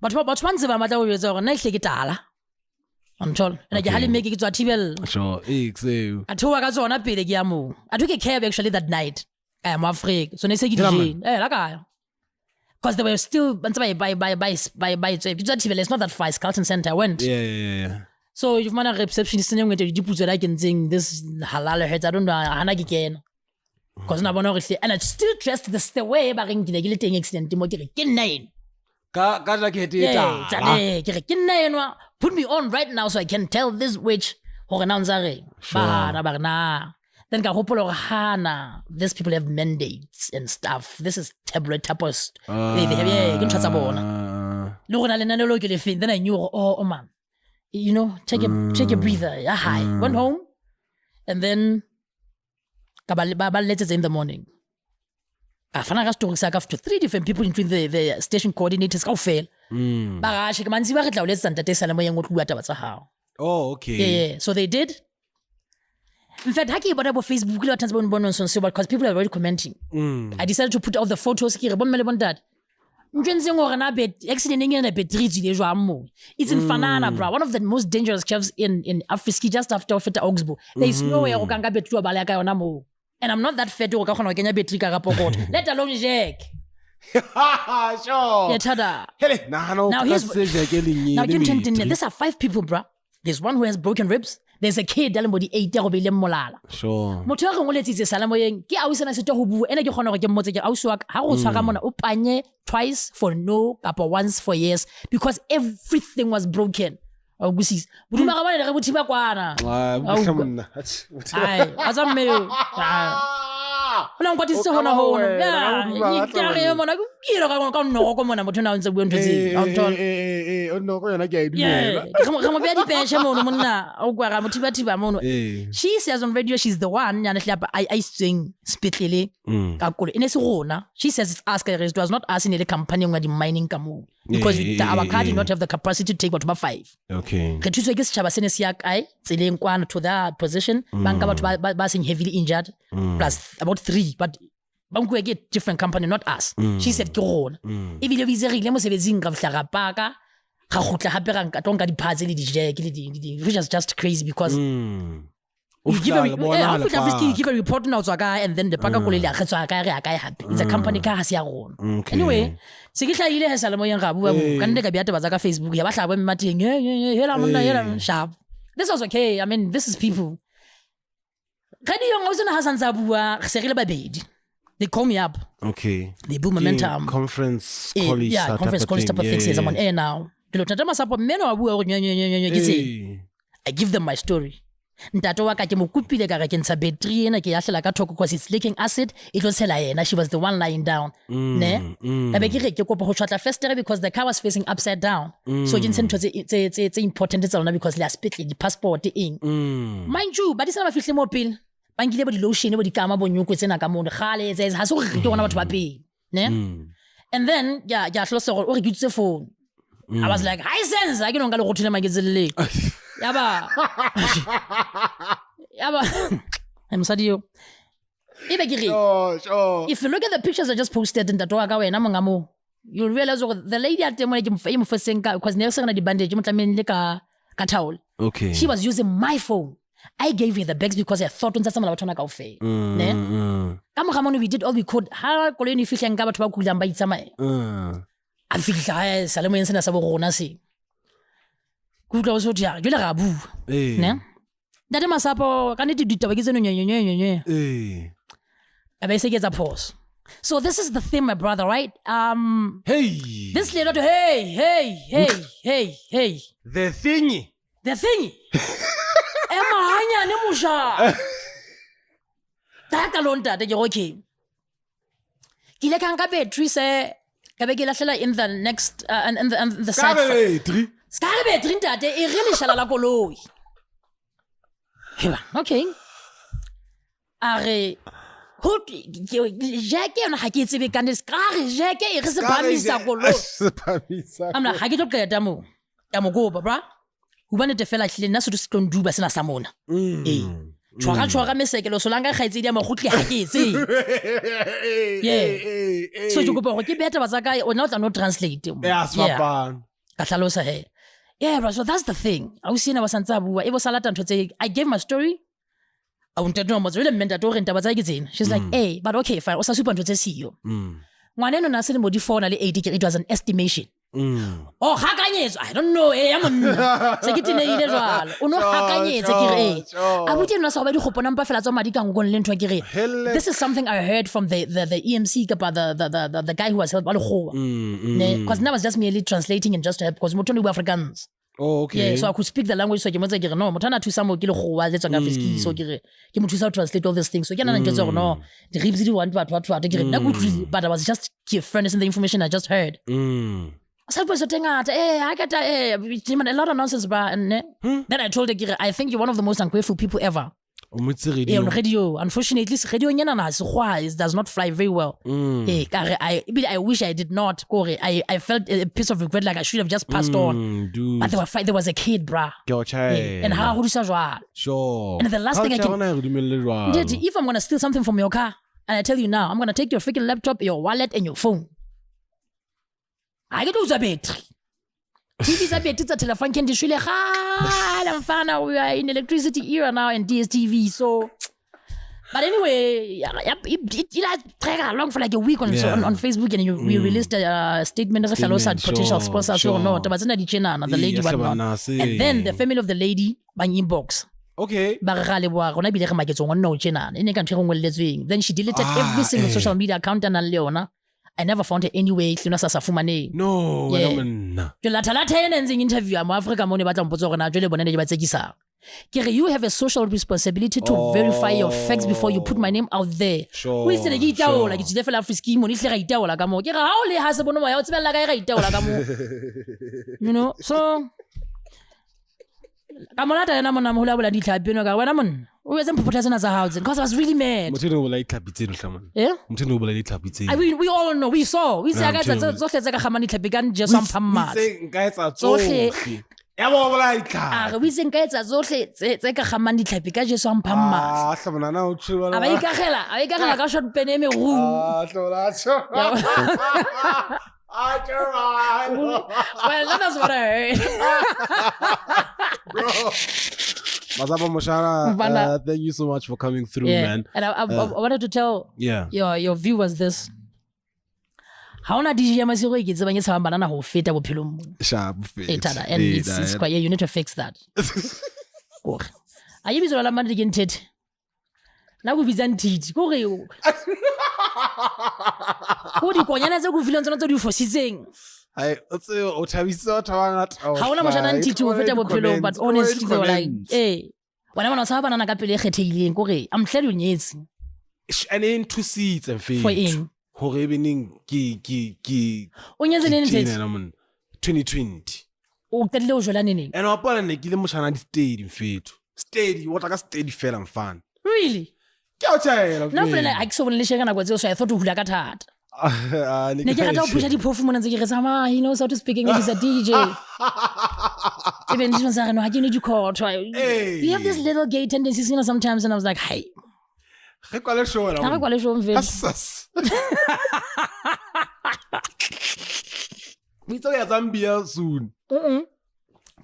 But once the matter was on next guitar. I'm told. And I make it to a table. Sure, I told I on a pay the Giamu. I took a cab actually that night. I am afraid. So they say, because they were still by it's not that far. Carlton Center I went. Yeah. So if man a receptionist in going to put that I can sing this halal heads, I don't know Hanagi again. Because now and I still trust the way back in the guillotine accident. Put me on right now so I can tell this witch then these people have mandates and stuff. This is tablet tapos. Then I knew, oh man, you know, take a breather. Yeah, hi. Went home and then letters in the morning. I found out to 3 different people, including the station coordinators. How fail? Oh, okay. Yeah. So they did. In fact, about Facebook, because people are already commenting. I decided to put out the photos here. It's in Fanana, bro. One of the most dangerous caves in Afriski, just after Augsburg. There is no way I can get to a balaka on Amu. And I'm not that fed to let alone Jack. Sure. Now here's these are 5 people, bro. There's one who has broken ribs. There's a kid that body 8 molala. Sure. Motora ngole tse salamo yeng ke a usana se to ho bua ena ke khona ke mmotse ke a uswa ha go tshwara mona o panye twice for no kapa once for yes because everything was broken. Awukusisa. Buduma ka bana re bothiba kwana. Ai, azamme. Ona ngwatisitse hona hona. Ya, ke re mona Ira ka no ko mona motho na ntse bua ntho tse o no go yona ke a yeah dumela ga mo bea dipeshe mono monna o kwa ga mothiba mono she says on radio she's the one yana hlapa I sing spitlele ka kolo ene se gona she says it's us guys it was not us in the company ngwa di mining ka mo because our car did not have the capacity to take batho ba 5 okay ke thuswe ke setšhaba sene se ya kae tseleng kwana to that position banka batho ba seng heavily injured plus about 3 but banku get different company not us she said ke gona e bile bizegile mo sebetsing ka fihla ga paka ga gotla hape ga nka tonka di parts le di jack le di which is just crazy because you give a report now tswa ka and then the paka kole le a khetswa ka re a kae hape it's a company ka ha se ya gona anyway se ke hlaile he salemo yang ga bua ka nne ka bia taba tsa ka Facebook ya ba hlabo mmateng hela monna hela sharp this was okay I mean this is people radio ngosena ha santsa bua se re le babedi. They call me up. Okay. They boom momentum. Conference college. Yeah, conference college type of thing. Says I'm on air now. I give them my story. Ntato wa ka ke mo kupile ka ke ntsha battery ena ke ya hlela ka thoko because it's leaking acid. It was hela yena. She was the one lying down. Ne? Ka be ke re ke kopa go tshwatla festere because the car was facing upside down. So ke ntse it's important it's because le spit the passport eng. Mind you, but it's not fihle mo pele. Bankile bo di lotion bo di kama bo nyoko tsena ka mona gale ha se go re ke gona batho ba pele ne and then ya hloso gore o re gitse phone I was like hi sense I ke no ngale go thile magetselle yaba I'm sorry you ibe ke re if you look at the pictures I just posted in that ka wena monga mo you'll realize the lady at the moment ke mo first ka because ne se na di bandage mo tlameng le ka towel okay she was using my phone. I gave her the bags because I thought unsa samala batho na ka ofela ne ka mo gamono we did all we could ha koleni fihla nka batho ba kulang ba itsamaya a fihla salemo yensena sa bo rona se kutla o so dia jole ga bu ne dade masapo ka ne ditaba ke tseno nyenyenyenye abe se ke tsa pause. So this is the thing, my brother, right? Hey. This little hey. The thingy. Emma hanya ne musha. Ta ka lonta de okay. Kile kan ka battery se ka be ke lahlela in the next and the side. Ska battery ntate e really shala la koloi. Hela, okay. Are jake ona ha ke tsebe ka ne ska re jake e re se bamisa koloi. Amna ha ke tlo qeta mo. Ya mo go bra. Ubane te fela hlile nna se tlo nduba sena sa mona tshwara mesekelo so langa kgaitsedi ya magutli ha ke tse so ke go ke beta ba tsaka o na o tla no translate ya swapana ka hlalosa he bro so that's the thing au sina ba santsa bua e bo salata ntho tse I gave my story I wanted no mo tswele mmenta to re ntaba tsa ke tsena she's like hey but okay fine o sa supa ntho tse siyo ngwane no na se le mo di phone le 80 it was an estimation oh hakanyetso I don't know ya monna se ke tine ile jwalo o no hakanyetsa ke re abuti nna sa ba di gopona mpa fela tsa madi ka ngong le ntwa ke re this is something I heard from the EMC kapa the guy who was helped balogoa because now was just merely translating and just to help because motho le Africans. Oh, okay. Yeah, so I could speak the language so ke motse ke re no motho na thusa mo ke le goa le tsanga fiski so ke re ke mo thusa to translate all these things so ke nana ntse gore no the ribs di want batho ke re na go but I was just furnished the information I just heard. A lot of nonsense, bro. Then I told her, I think you're one of the most ungrateful people ever. On radio. Unfortunately, radio does not fly very well. I wish I did not. I felt a piece of regret, like I should have just passed on. Dude. But there was a kid, bruh. And how would you say? Sure. And the last thing I can... If I'm going to steal something from your car, and I tell you now, I'm going to take your freaking laptop, your wallet, and your phone. I get a battery. TV za battery za telephone can dishule we are in electricity era now and DSTV so but anyway it drag along for like a week on Facebook and we released a statement that potential sponsors so no the lady and then the family of the lady bang inbox. Okay. Then she deleted every single social media account and Leona. I never found her anyway. No. Yeah. Interview. I'm Africa money batla mpotso gore na jole bona ne ba tsekisa. You have a social responsibility to verify your facts before you put my name out there. Sure. We say ke itaola ke tsile fela frisky mo ni hle ga itaola ka mo. Ke ga o le ha se bono wa ya o tsebella ka ga itaola ka mo. You know, so Kamonata yena mona mo hula bola ditlhapi no ka wena monna. O etse mpopotla tsena tsa house because I was really mad. Motho o bola ditlhapi tseno hlamana. Yeah? Motho o bola ditlhapi tseno. I mean, we all know, we saw. We say guys tsohle tsa ka khamani ditlhapi ka nje some phammat. We say nka etsa tsohle. Ya bo bola ditlhapi. We say nka etsa tsohle tse ka khamani ditlhapi ka je some phammat. Hlamana na o tshwela. Aba ikagela ka short pen eme room. Hlola tsho. Well, that's what I heard. Bro. Mazaba Moshana, thank you so much for coming through, man. And I wanted to tell your viewers this. How na DJ Masiro ke tseba nyetsa banana ho feta bophelong. Sharp fit. And it's quite you need to fix that. Go. Ayi bizo la manje ke nthethe. Na go biza ntiti. Go re o. Go di konyana tse go fileng tsona tse di fositseng. I o thabisa thawangata. Ha ona moshana ntiti ho feta bophelong, but honestly they were like, "Eh, wena bona sa banana ka pele kgethehileng go re am hlelo nyetsi." And in 2 seats and faith. For in. Hore bening ki O nyetse le nthethe. 2020. O qetile o jola neng? And wa pala ne ke le moshana di steady mfethu. Steady, what like a steady fela mfana. Really? Ke o tshela. No fela I so le shega na kwetse so I thought o hula ka thata. Ne ke rata o pusha diphofu mona ntse ke re tsama he knows how to speak English as a DJ. Even this one's no I need you call try. You have this little gay tendencies you know sometimes and I was like, "Hey." Ge kwale show la. Ga kwale show mfethu. Assas. We talk Zambia soon.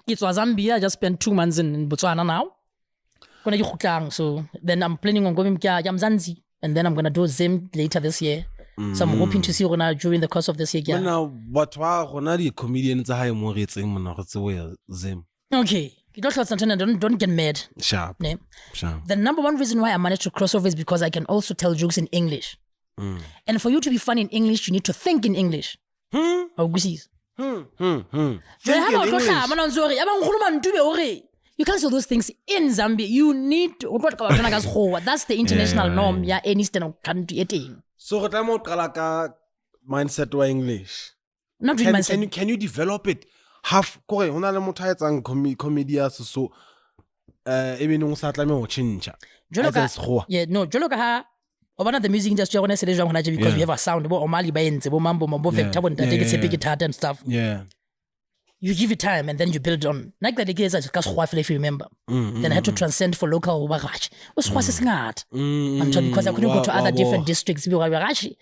It's Zambia. I just spent 2 months in Botswana now. Gonna get khutlang, so then I'm planning on going to Mzanzi, and then I'm gonna do Zim later this year. So I'm hoping to see Rona during the course of this year. Now, but why Rona the comedians are high more rates in Monaco Zim? Okay, don't get mad. Sharp. Yeah. Sharp. The number one reason why I managed to cross over is because I can also tell jokes in English. And for you to be funny in English, you need to think in English. Oh, gusies. You can't say those things in Zambia. You need to. That's the international norm. Yeah, any country. So, mindset to English. Not really mindset. Can you develop it? Half Korea, on a motives and comedians so. Even on Saturday or Chincha. Yeah, no, Joloka. One of the music industry I want to say because we have a sound about Omali Bains, Mambo, Mambo, take a guitar and stuff. Yeah. You give it time and then you build on. Like that, if you remember. Then I had to transcend for local Wagash. What's smart? Because I couldn't go to other different districts. Concurrently,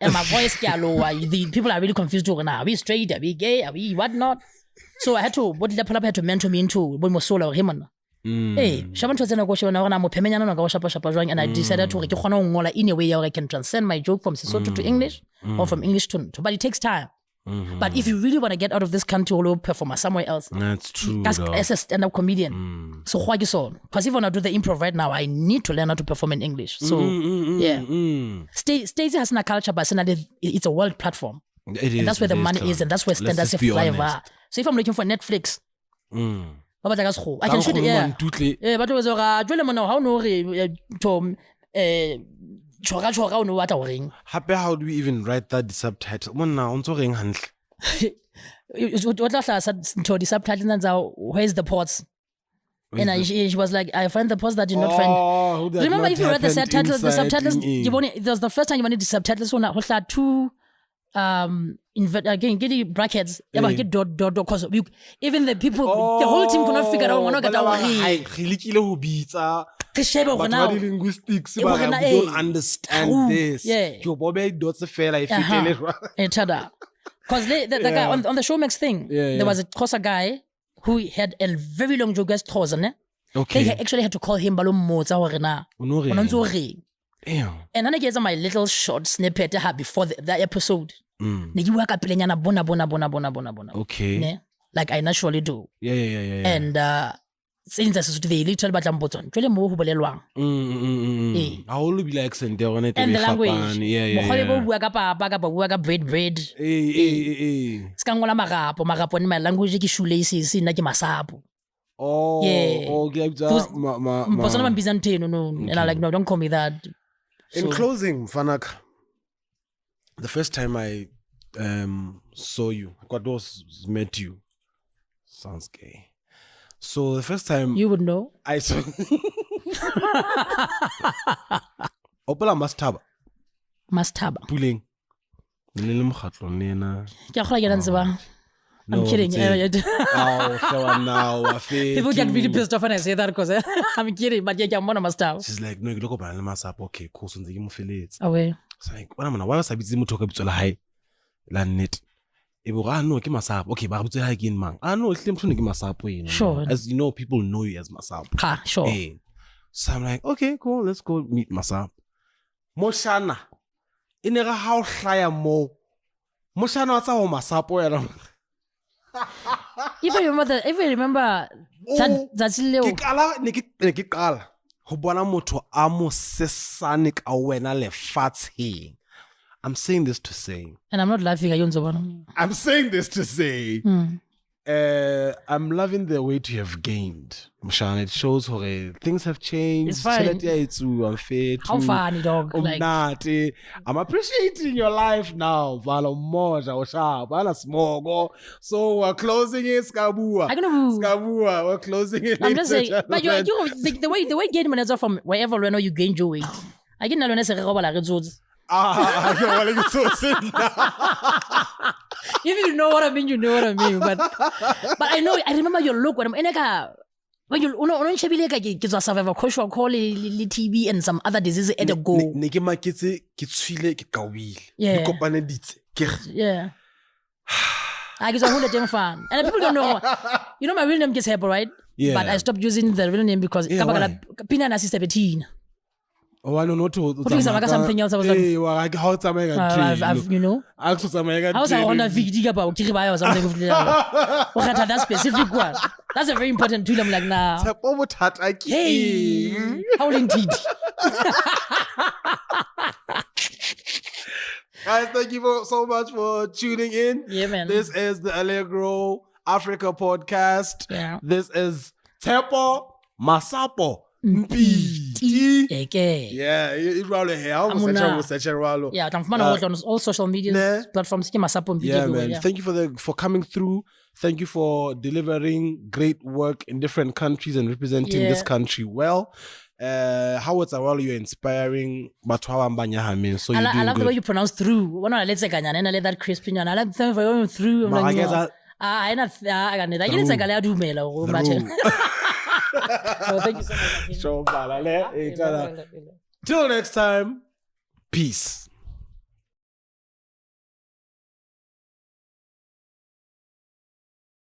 and my voice the people are really confused. Are we straight? Are we gay? Are we whatnot? So I had to, had to mentor me into when was solo him. Hey, Shaman was in a question and I decided to in a way I can transcend my joke from Lesotho to English or from English to but it takes time. But if you really want to get out of this country or perform somewhere else, that's true. As a stand-up comedian. So why you so? Because if I want to do the improv right now, I need to learn how to perform in English. So Stacey has a culture, but it's a world platform. It is, and that's where the money is, and that's where stand-ups fly. So if I'm looking for Netflix, I can shoot it, yeah. But it was how how do we even write that the subtitle? The subtitle where's the ports? And she was like, I find the ports that you're not find. Remember if you read the subtitles, it was the first time you wanted the subtitles on two again get the brackets get dot because even the people the whole team could not figure out what got linguistics don't understand this. Your Bobby dots a fair like because the guy on the Showmax thing there was a guy who had a very long joke as okay. They actually had to call him Balum Moza. And then I gave my little short snippet before the episode. Okay. Like I naturally do. Yeah. And since they literally but how will be like accent there on it and the language. Bread. Skangola magapo in my language ki shoelaces na ki masapo. Oh, Yeah. okay. Those- And I'm like, no, don't call me that. In closing, Fanak, the first time I saw you, met you, sounds gay. So the first time You would know. I saw Opala Mastaba. Mastaba. Pulling. I'm kidding. People get really pissed off when I say that because I'm kidding, but yeah, I'm on a Mastaba. She's like, no, you look up and Mastaba. Okay, cool. So you feel it. Away. So like, why was I busy talking to the high? Lanet. No, give Masap. Okay, but I'm again, man. I know it's simply give Masap. Sure. As you know, people know you as Masap. Ha, sure. Hey. So I'm like, okay, cool. Let's go meet Masap. Moshana. Inera how shy mo. Moshana what's our Masap? If I remember, that's little. Nikikala. Hobana moto amo sesanik awena le fats he. I'm saying this to say. And I'm not laughing. I'm saying this to say. I'm loving the weight you have gained. Mshan, it shows how things have changed. It's fine. It's unfair. How funny, dog. Like, I'm appreciating your life now. Vala moja osha, vala smogo. So we're closing it, Skabua. I'm gonna move. Skabua, we're closing it. I'm just saying, but you the way gain manager from wherever you know you gain your weight. I get no necessarily like results. If you know what I mean, you know what I mean. But I remember your look when you survive social call TB and some other diseases at a go. Yeah. Yeah. I guess I hold a damn fan. And people don't know. You know my real name is Hebo, right? Yeah. But I stopped using the real name because Pina and Sister Bettina. Oh, I don't know to something else. I was like, hey, well, how I've you know, I was on a video about Kiribaya or something. That specific one. That's a very important tool. I'm like, nah. Hey, howling teeth. Guys, thank you so much for tuning in. Yeah, man. This is the Allegro Africa podcast. Yeah. This is Tepo Masapo. Yeah, it's probably here. I'm yeah, on all social media platforms. Yeah, man. Thank you for coming through. Thank you for delivering great work in different countries and representing this country well. How it's well, you're inspiring. So I love the way you pronounce through. When I let that crispy, I like them going through. I'm not. So thank you so much. Till next time, peace.